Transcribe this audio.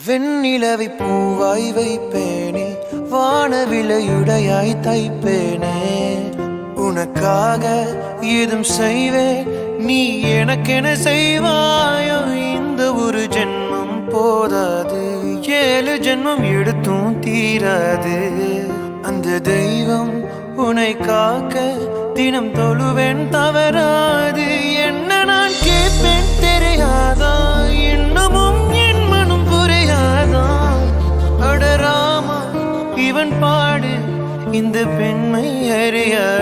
வெண்ணிலவை பூவாய் வைப்பேனே, வானவிலையுடையாய் தைப்பேனே. உனக்காக ஏதும் செய்வேன், நீ எனக்கென செய்வாயோ. இந்த ஒரு ஜென்மம் போதாது, 7 ஜென்மம் எடுத்தும் தீராது. அந்த தெய்வம் உன்னை காக்க தினம் தொழுவேன் தவறாது. என்ன நான் கேட்பேன் தெரியாதா, இன்னமும் என் மனம் புரியாதா. அடராமா இவன் பாடு இந்த பெண்மை அறியாதா.